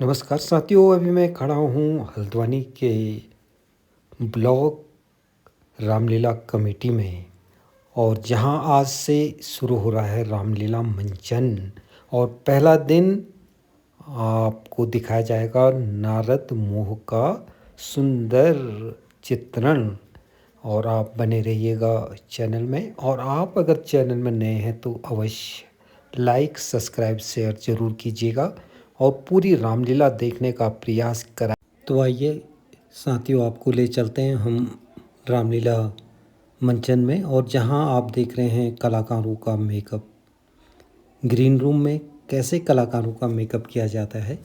नमस्कार साथियों, अभी मैं खड़ा हूँ हल्द्वानी के ब्लॉक रामलीला कमेटी में। और जहाँ आज से शुरू हो रहा है रामलीला मंचन। और पहला दिन आपको दिखाया जाएगा नारद मोह का सुंदर चित्रण। और आप बने रहिएगा चैनल में। और आप अगर चैनल में नए हैं तो अवश्य लाइक सब्सक्राइब शेयर ज़रूर कीजिएगा और पूरी रामलीला देखने का प्रयास करा। तो आइए साथियों, आपको ले चलते हैं हम रामलीला मंचन में। और जहां आप देख रहे हैं कलाकारों का मेकअप, ग्रीन रूम में कैसे कलाकारों का मेकअप किया जाता है,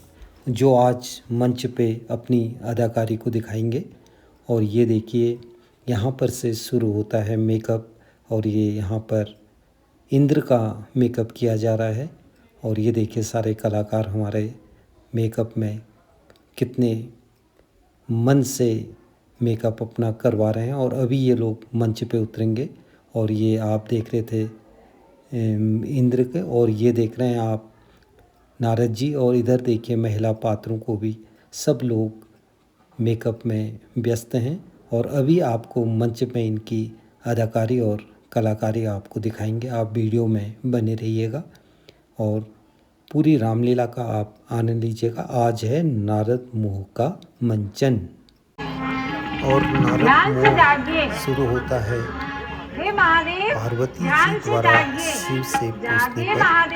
जो आज मंच पे अपनी अदाकारी को दिखाएंगे। और ये देखिए, यहाँ पर से शुरू होता है मेकअप। और ये यहाँ पर इंद्र का मेकअप किया जा रहा है। और ये देखिए, सारे कलाकार हमारे मेकअप में कितने मन से मेकअप अपना करवा रहे हैं। और अभी ये लोग मंच पे उतरेंगे। और ये आप देख रहे थे इंद्र के, और ये देख रहे हैं आप नारद जी। और इधर देखिए महिला पात्रों को भी, सब लोग मेकअप में व्यस्त हैं। और अभी आपको मंच में इनकी अदाकारी और कलाकारी आपको दिखाएंगे। आप वीडियो में बने रहिएगा और पूरी रामलीला का आप आनंद लीजिएगा। आज है नारद मोह का मंचन। और नारद मोह शुरू होता है पार्वती जी द्वारा शिव से पूछने पर।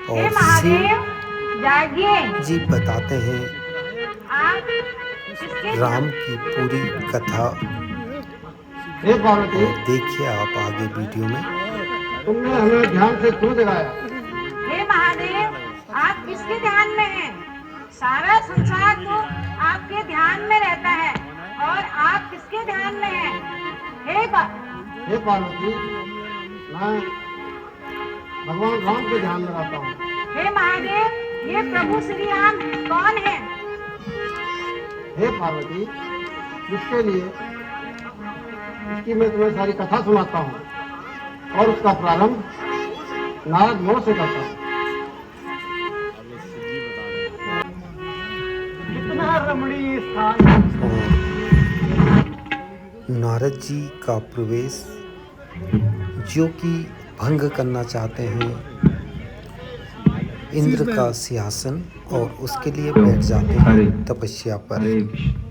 और शिव जी बताते हैं राम की पूरी कथा। और देखिए आप आगे वीडियो में। तुमने हमें ध्यान से क्यों जगाया? हे महादेव, आप किसके ध्यान में हैं? सारा संसार तो आपके ध्यान में रहता है, और आप किसके ध्यान में हैं? हे पार्वती, मैं भगवान राम के ध्यान में रहता हूँ। हे महादेव, ये प्रभु श्री राम कौन है? हे पार्वती, इसके लिए इसकी मैं तुम्हें सारी कथा सुनाता हूँ और उसका प्रारंभ नारद मोह से करता हूँ। कितना रमणीय स्थान। नारद जी का प्रवेश, जो कि भंग करना चाहते हैं इंद्र का सिंहासन, और उसके लिए बैठ जाते हैं तपस्या पर।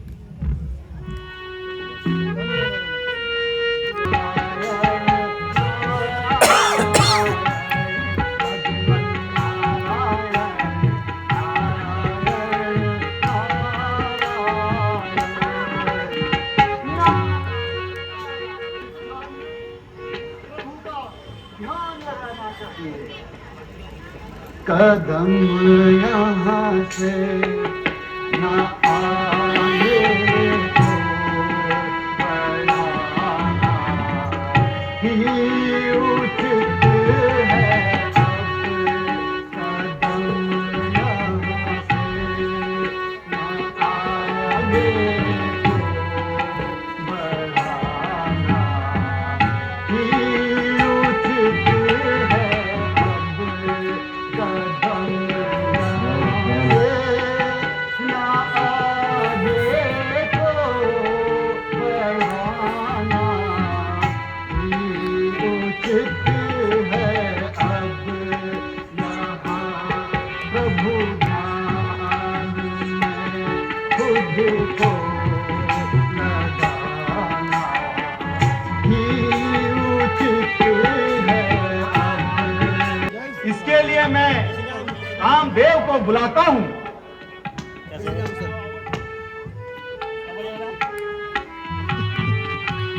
कदम यहाँ से न आए तो बढ़ाना ही उचित है। अब कदम यहाँ से न आए तो बढ़ाना ही उचित है। इसके लिए मैं कामदेव को बुलाता हूँ।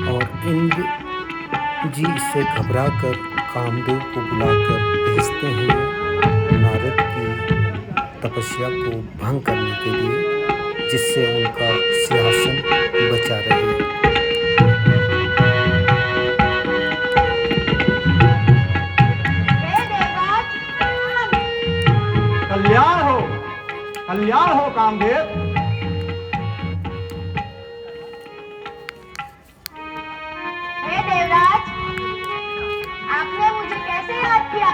और इंद्र जी से घबराकर कामदेव को बुलाकर भेजते हैं नारद की तपस्या को भंग करने के लिए, जिससे उनका सिंहासन बचा रहे। कल्याण हो कामदेव। हे देवराज, आपने मुझे कैसे याद किया?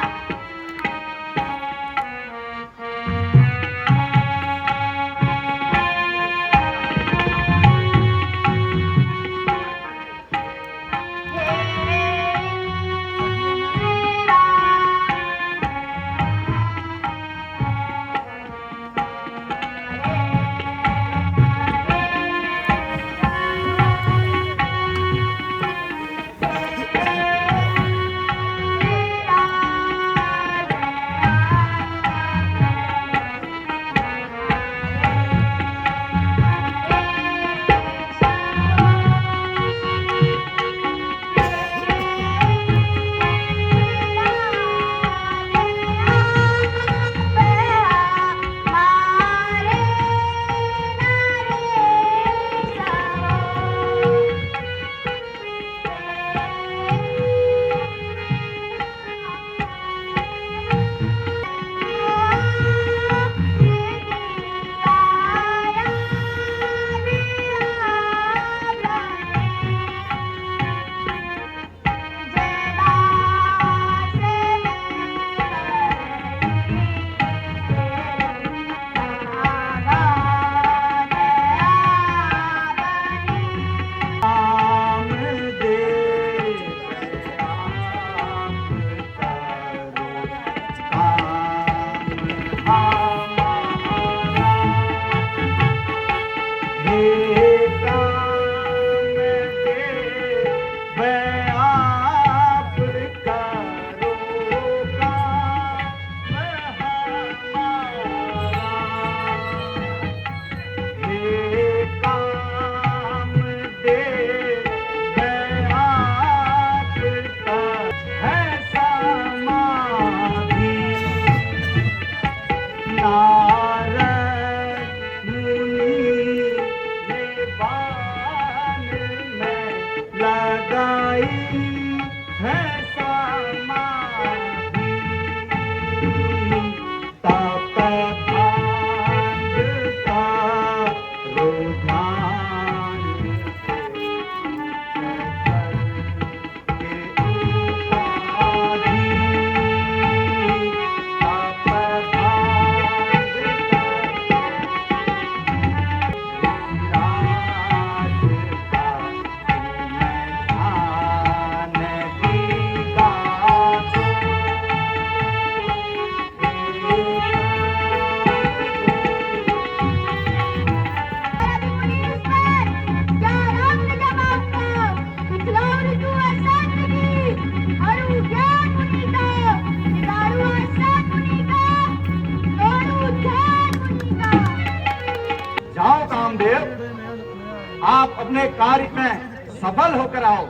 आप अपने कार्य में सफल होकर आओ।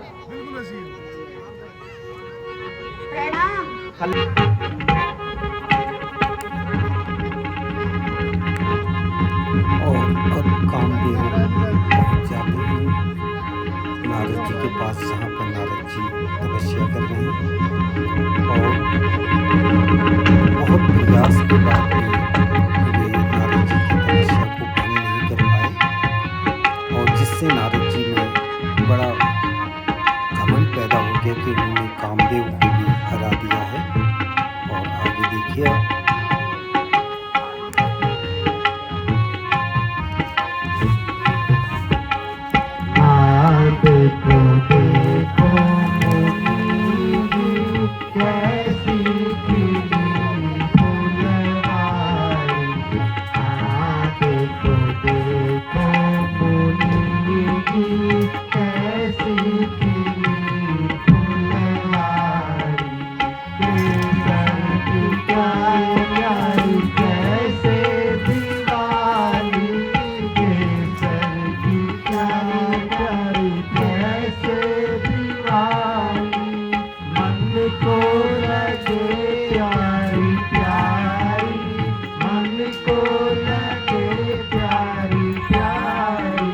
प्रणाम। और अब कामदेव पहुंच जाते हैं नारद जी के पास, जहाँ पर नारद जी तपस्या कर रहे हैं। और बहुत प्रयास के बाद भी वे नारद जी की तपस्या को भंग नहीं कर पाए, और जिससे नारद जी में बड़ा घमंड पैदा हो गया कि उन्होंने कामदेव को भी हरा दिया है। और आगे देखिए आप। देखो देखो मुनीजी कैसी खिली फुलवारी। देखो देखो मुनीजी कैसी खिली फुलवारी। केसर की प्यारी कैसे दिवाली। केसर की प्यारी कैसे दिवाली। मन को लगे प्यारी प्यारी। मन को लगे प्यारी प्यारी।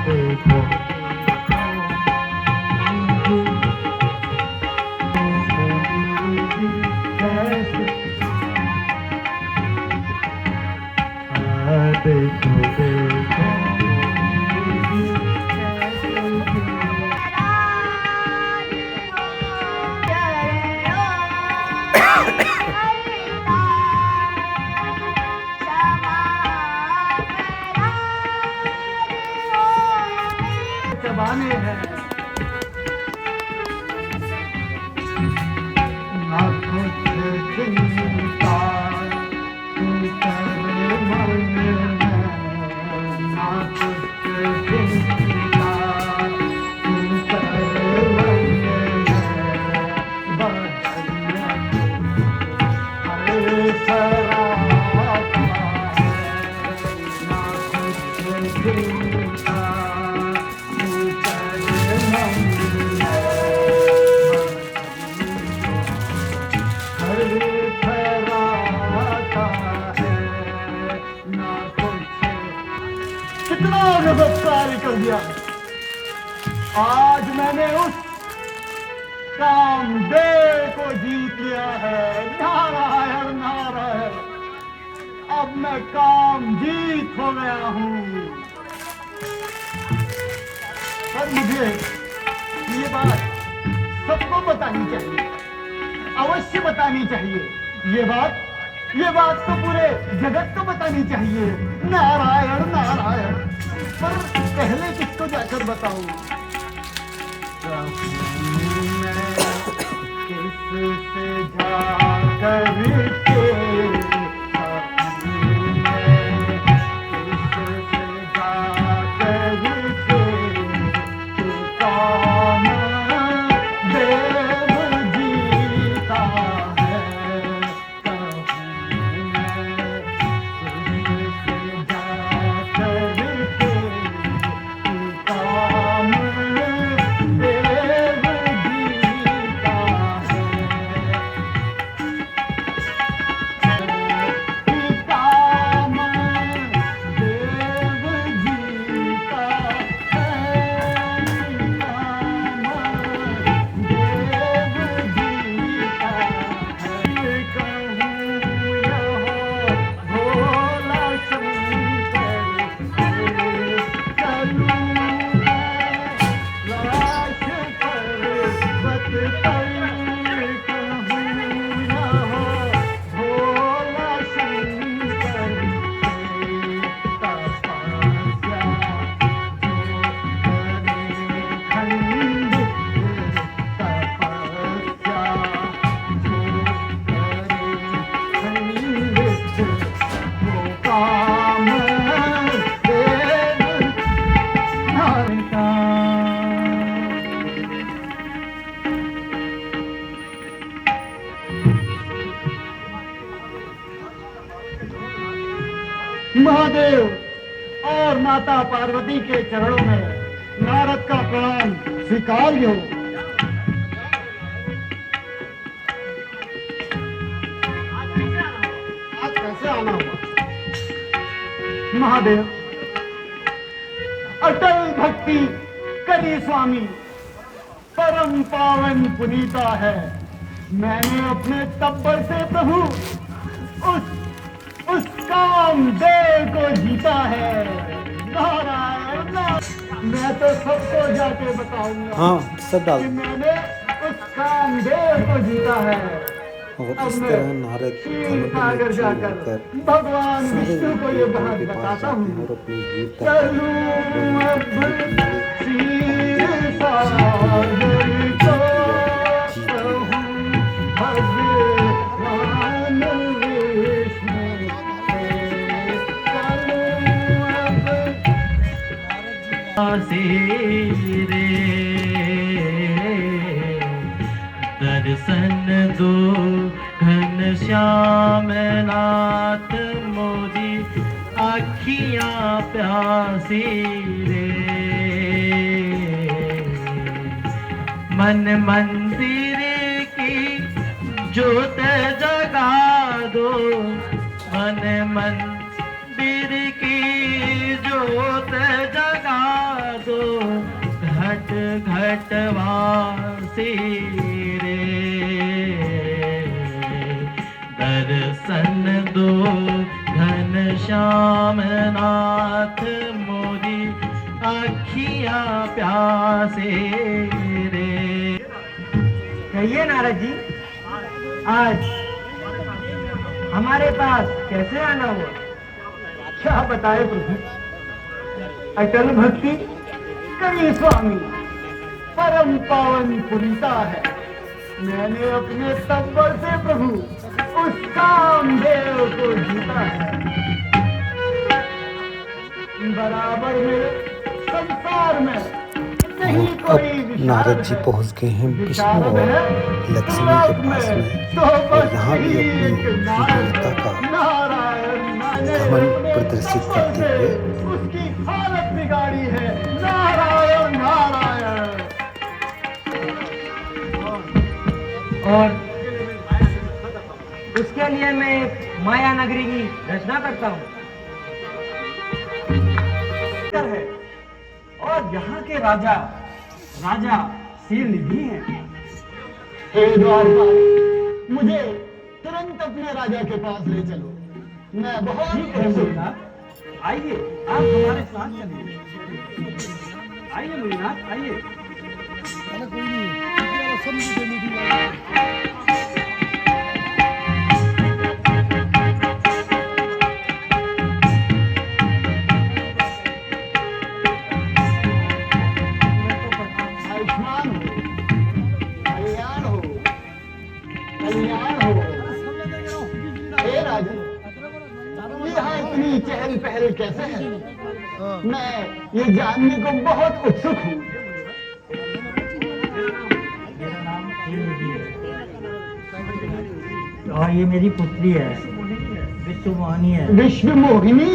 देखो देखो देखो चबाने हैं ना कुछ चिंता तू कर मन में। ना कुछ चिंता तू कर मन में। बदलना हर सराहता है। ना कुछ चिंता तू कर मन में। हर सराहता है। ना कुछ कितना गजब कार्य कर दिया। आज मैंने उस कामदेव को जीत लिया है। नारायण नारायण। अब मैं काम जीत हो गया हूँ। पर मुझे ये बात सबको बतानी चाहिए, अवश्य बतानी चाहिए। ये बात तो पूरे जगत को बतानी चाहिए। नारायण नारायण। पर पहले किसको जाकर बताऊं। किससे जाकर के महादेव और माता पार्वती के चरणों में नारद का प्रणाम स्वीकार्य हो। आज कैसे आना हुआ? महादेव, अटल भक्ति करी स्वामी, परम पावन पुनीता है। मैंने अपने तब्बर से प्रभु उस कामदेव को जीता है। नारायण नारायण। मैं तो सबको जाके बताऊंगा हाँ सब डाल कि मैंने उस कामदेव को जीता है। और अब इस मैं तरह नारद क्षीर घमंड सागर में चूर जाकर होकर भगवान सारे विष्णु को ये देवताओं बात के पास बताता जाते हैं हूँ। और अपनी वीरता का चलूं वर्णन अब करते हैं कि मैंने क्षीर कामदेव को सागर जीत लिया, जीत लिया, जीत लिया। भगवान विष्णु से चलूं अब दर्शन दो घन श्याम नाथ मोरी आखियां प्यासी रे। मन मंदिर की ज्योत जगा दो, मन मंदिर की ज्योत जगा दो, घट घट वासी रे। दर्शन दो घन श्याम नाथ मोरी आखियां प्यासे रे। कहिए नारद जी, आज हमारे पास कैसे आना हुआ? क्या बताए प्रभु, अटल भक्ति करी स्वामी, परम पावन पुनीता है। मैंने अपने तब्बर से प्रभु उस कामदेव को जीता है। बराबर में संसार में नहीं और अब कोई नारद जी पहुंच गए हैं विष्णु और लक्ष्मी के पास में और यहाँ भी अपनी वीरता का घमंड प्रदर्शित करते हुए उसकी हालत बिगाड़ी है। नारायण नारायण। और उसके लिए मैं एक माया नगरी की रचना करता हूँ है और यहाँ के राजा शील निधि हैं। हे द्वारपाल, मुझे तुरंत अपने राजा के पास ले चलो। मैं बहुत आइए, आप हमारे साथ चलिए। आइए मुनीनाथ, आइए। आयुष्मान हो, कल्याण हो, कल्याण हो। हे राजा, यहाँ इतनी चहल पहल कैसे है? मैं ये जानने को बहुत उत्सुक हूँ। मेरा नाम शीलनिधि है और ये मेरी पुत्री है, विश्व मोहिनी है। विश्व मोहिनी,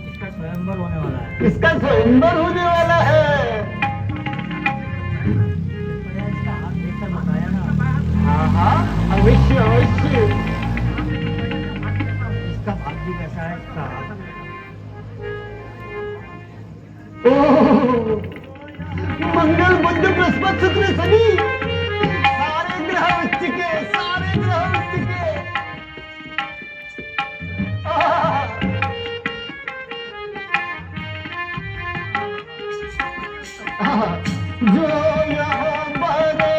इसका स्वयंवर होने वाला है। इसका स्वयंवर होने वाला है। इसका हाथ देखकर बताया ना। हाँ हाँ, अवश्य अवश्य। इसका भाग्य कैसा है इसका? ओह, मंगल बुध बृहस्पति शुक्र शनि, सारे ग्रह उच्च के, सारे ग्रह उच्च के। जो यहाँ बने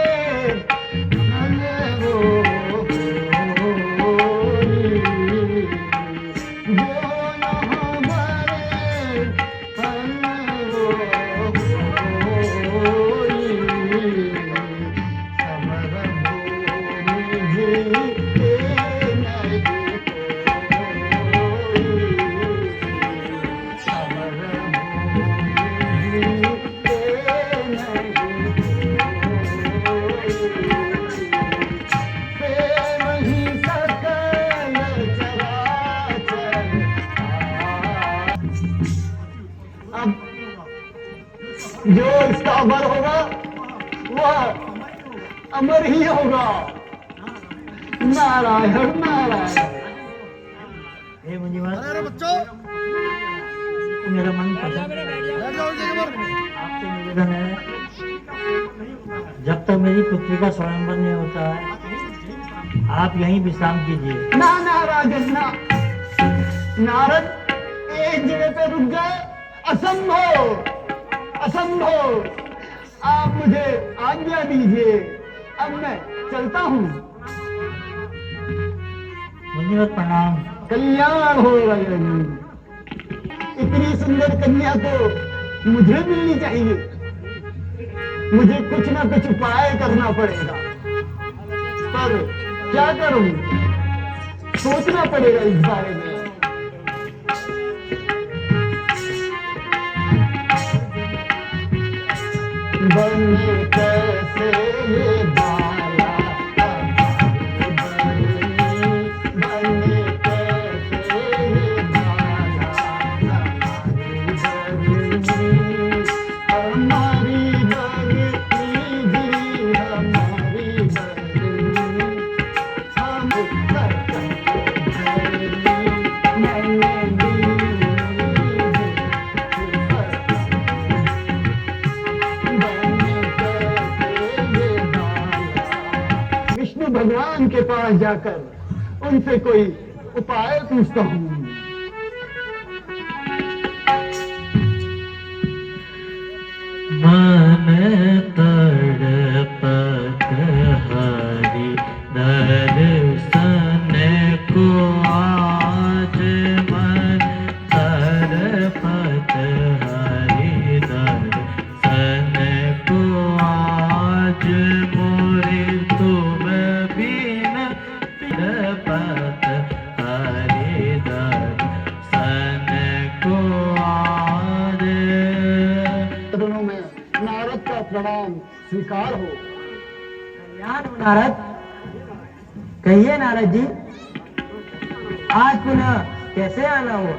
जो यहाँ जो इसका अमर होगा वह अमर ही होगा। नारायण नारायण। हे मुनिवर, मेरा मन पसंद आपसे निवेदन है, जब तक मेरी पुत्री का स्वयंवर नहीं होता है आप यहीं विश्राम कीजिए। ना नारायण ना, नारद एक जगह पे रुक गए, असंभव असंभव। आप मुझे आज्ञा दीजिए, अब मैं चलता हूँ। मुनिवर प्रणाम। कल्याण हो रजनी। इतनी सुंदर कन्या तो मुझे मिलनी चाहिए। मुझे कुछ ना कुछ उपाय करना पड़ेगा, पर क्या करूं? सोचना पड़ेगा इस बारे में। बने कैसे ये बाला, बने कैसे ये बाला, हमारी भक्ति जी, हमारी भक्ति हम विष्णु भगवान के पास जाकर उनसे कोई उपाय पूछता हूँ। मन तड़पत हरि दर्शन को आज, मन तड़पत हरि दर्शन को आज, मोरे तुम बिन तड़पत हरि दर्शन को आज। दोनों में नारद का प्रणाम स्वीकार हो। कल्याण हो नारद। कहिए नारद जी, आज पुनः कैसे आना हुआ?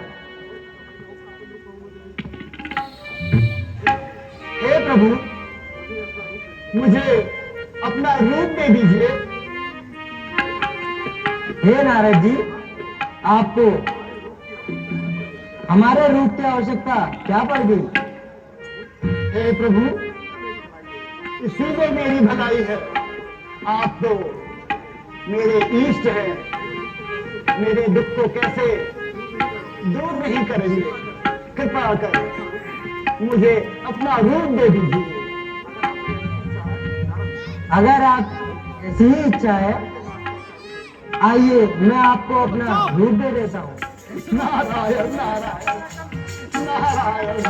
हे प्रभु, मुझे अपना रूप दे दीजिए। हे नारद जी, आपको हमारे रूप की आवश्यकता क्या पड़ गई? हे प्रभु, इसी में मेरी भलाई है। आप तो मेरे इष्ट हैं, मेरे दुख को कैसे दूर नहीं करेंगे। कृपा कर मुझे अपना रूप दे दीजिए। अगर आप ऐसी ही इच्छा है, आइए मैं आपको अपना रूप दे देता हूँ। नारायण नारायण नारायण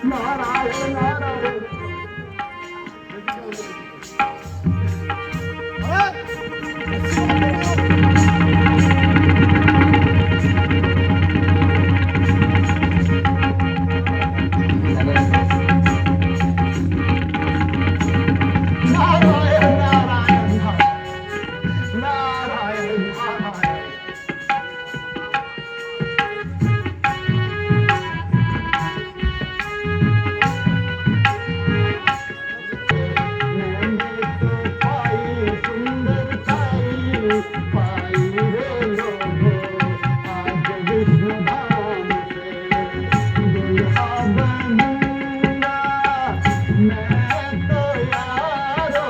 नारायण नारायण। नारायण नारायण नारायण नारायण। मैंने तो पाई सुंदरताई, पाई रे लोगों आज विष्णु धाम से दुल्हा बनूंगा मैं तो यारो,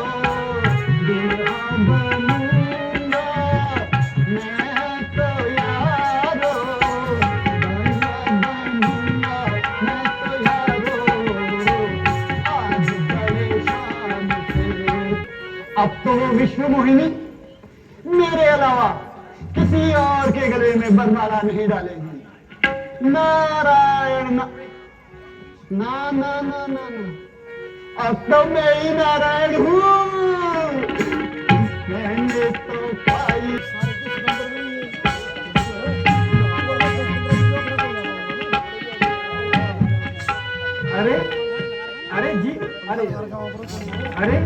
दुल्हा बनूंगा मैं तो यारो, दुल्हा बनूंगा मैं तो यारो, आज बड़े शान से। अब तो वो विश्व मोहिनी मेरे अलावा किसी और के गले में बरमाला नहीं डालेगी। नारायण ना ना ना ना ना, ना। अब तो मैं ही नारायण हूँ। मैंने तो पाई अरे अरे जी, अरे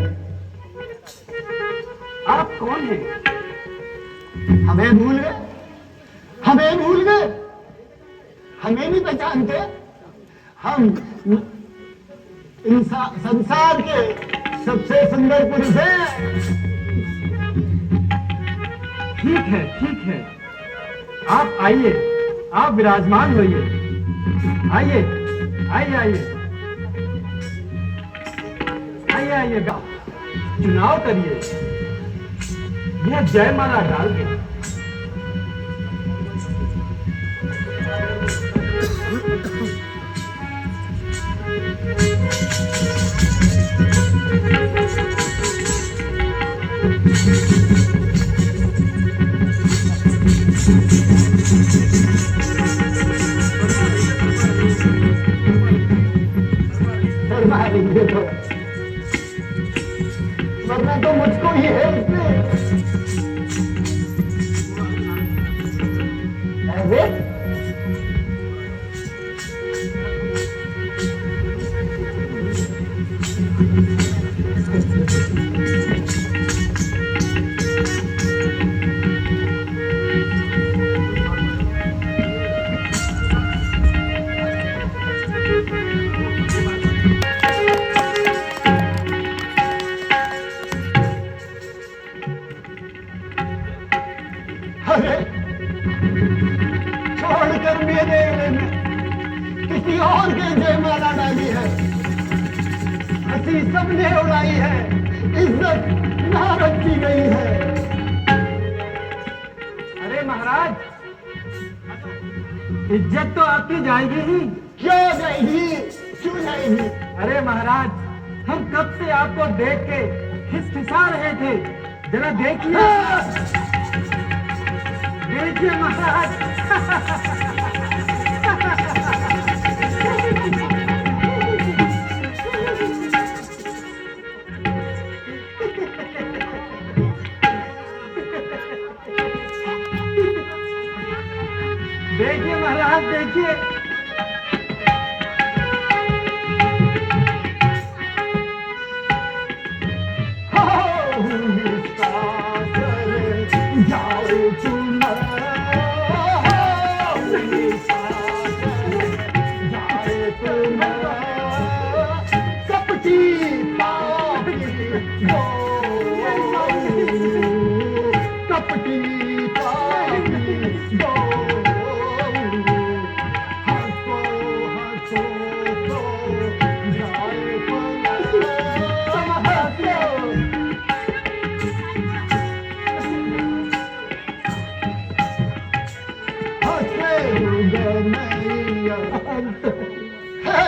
आप कौन हैं? हमें भूल गए, हमें भूल गए, हमें नहीं पहचानते। हम संसार के सबसे सुंदर पुरुष है। ठीक है, आप आइए, आप विराजमान होइए। आइए आइए आइए आइए आइए, चुनाव करिए, यह जयमाला डाल के। वरना तो मुझको ही है इसमें। अरे छोड़कर मेरे किसी और के जयमाला डाली है। हंसी सबने उड़ाई है, इज्जत ना रखी गई है। अरे महाराज, इज्जत तो आपकी जाएगी ही। क्यों जाएगी, क्यों जाएगी? अरे महाराज, हम कब से आपको देख के हिचकिचा रहे थे, जरा देखिए। देखिए महाराज, देखिए महाराज, देखिए।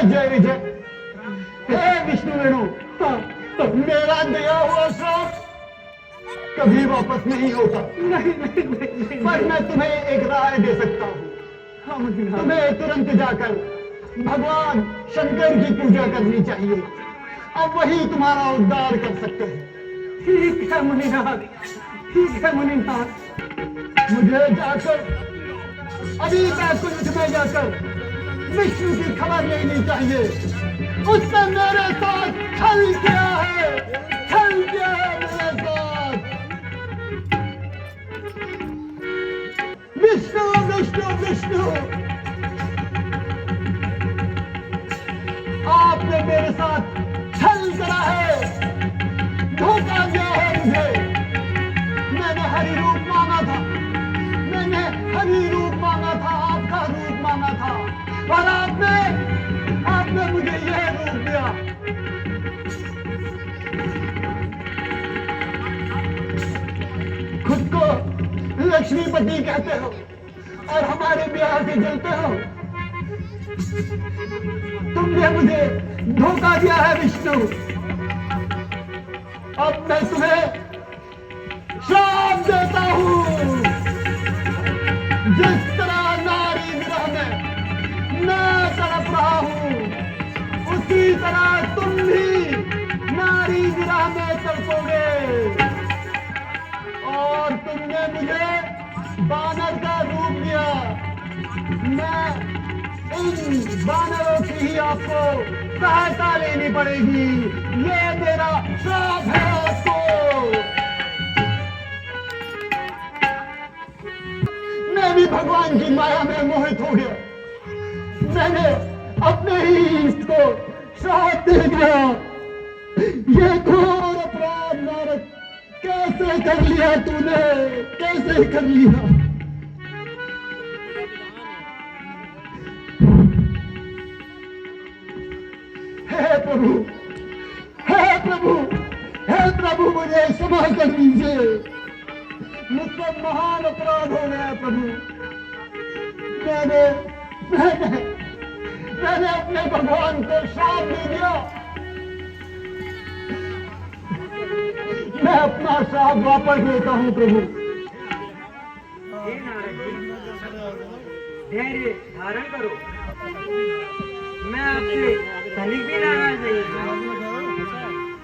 जय विजय, हे विष्णु वेणु, मेरा दिया हुआ श्राप कभी वापस नहीं होगा। पर मैं तुम्हें एक राय दे सकता हूँ। तुम्हें तुरंत जाकर भगवान शंकर की पूजा करनी चाहिए। अब वही तुम्हारा उद्धार कर सकते हैं। ठीक है मुनिनाथ, ठीक है मुनिनाथ। मुझे जाकर अभी बैकुंठ में जाकर विष्णु की खबर लेनी चाहिए। उसने मेरे साथ छल किया है, छल किया है मेरे साथ। विष्णु विष्णु विष्णु, आपने मेरे साथ छल करा है, धोखा दिया है मुझे। मैंने हरि रूप मांगा था, मैंने हरि रूप मांगा था, आपका रूप मांगा था, और आपने मुझे यह रूप दिया। खुद को लक्ष्मीपति कहते हो और हमारे ब्याह से जलते हो। तुमने मुझे धोखा दिया है विष्णु। अब मैं तुम्हें श्राप देता हूं। जिस तरह नारी विरह में मैं तड़प रहा हूं, उसी तरह तुम भी नारी विरह में तड़पोगे। और तुमने मुझे बानर का रूप दिया, मैं इन बानरों की ही आपको सहायता लेनी पड़ेगी। ये मेरा श्राप है आपको। मैं भी भगवान की माया में मोहित हो गया। मैंने अपने ही इसको साथ देख रहा, ये घोर अपराध नारद, कैसे कर लिया तूने, कैसे कर लिया। हे प्रभु, हे प्रभु, हे प्रभु, मुझे क्षमा कर दीजिए, मुझसे महान अपराध हो गया प्रभु। मैंने अपने भगवान को श्राप दे दिया। मैं अपना श्राप वापस लेता हूँ प्रभु। हे नारद जी, धैर्य धारण करो। मैं आपसे तनिक भी नाराज नहीं हूँ।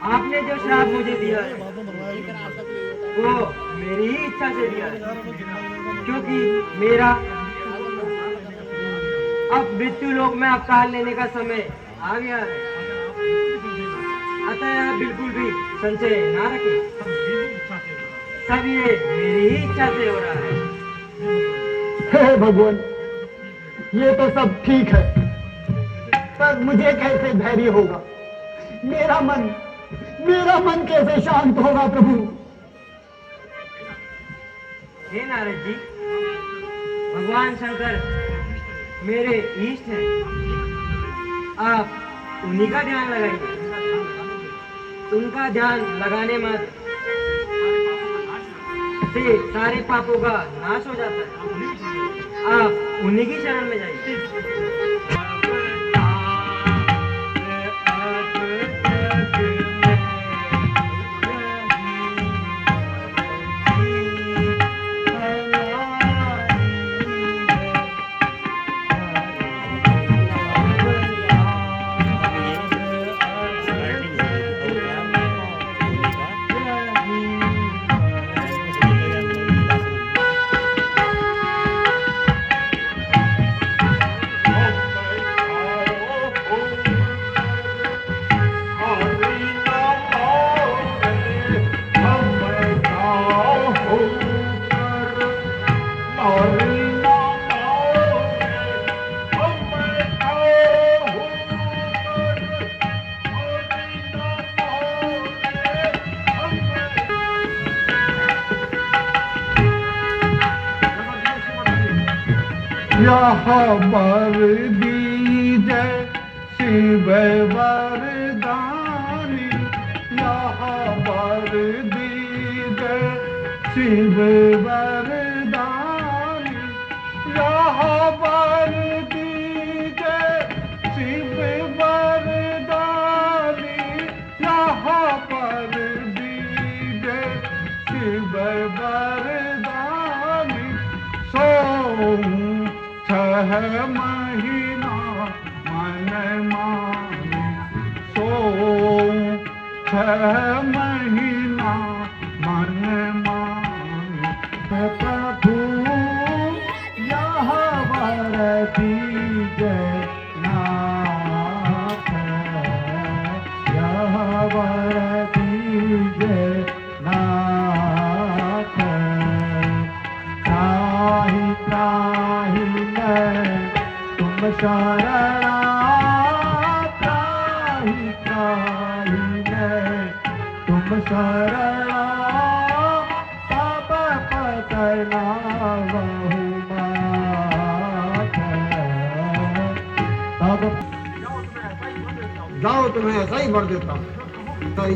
आपने जो श्राप मुझे दिया है वो मेरी ही इच्छा से दिया है, क्योंकि मेरा अब मृत्यु लोक में अवतार लेने का समय आ गया है। अतः आप बिल्कुल भी संशय ना रखें, सब ये मेरी ही इच्छा से हो रहा है। हे भगवान, ये तो सब ठीक है, पर मुझे कैसे धैर्य होगा, मेरा मन कैसे शांत होगा प्रभु। हे नारद जी, भगवान शंकर मेरे इष्ट हैं, आप उन्हीं का ध्यान लगाइए। उनका ध्यान लगाने मात्र से सारे पापों का नाश हो जाता है। आप उन्हीं की शरण में जाइए। यहाँ वर दीजय शिव वरदानी, यहाँ वर दीजय शिव वरदानी, यहाँ वर दीजय शिव वरदानी, यहाँ पर दीजय शिव वरदानी। छह महीना मन मानी, छह महीना मन मानी। प्रभु यह वर दीजय नाथ, यह वर दीजय नाथ। त्राहि त्राहि तुम शरणा, त्राहि त्राहि तुम शरणा। तब पतनावहु माथ, तब जाओ तुम्हें ऐसा ही भर देता हूँ, सही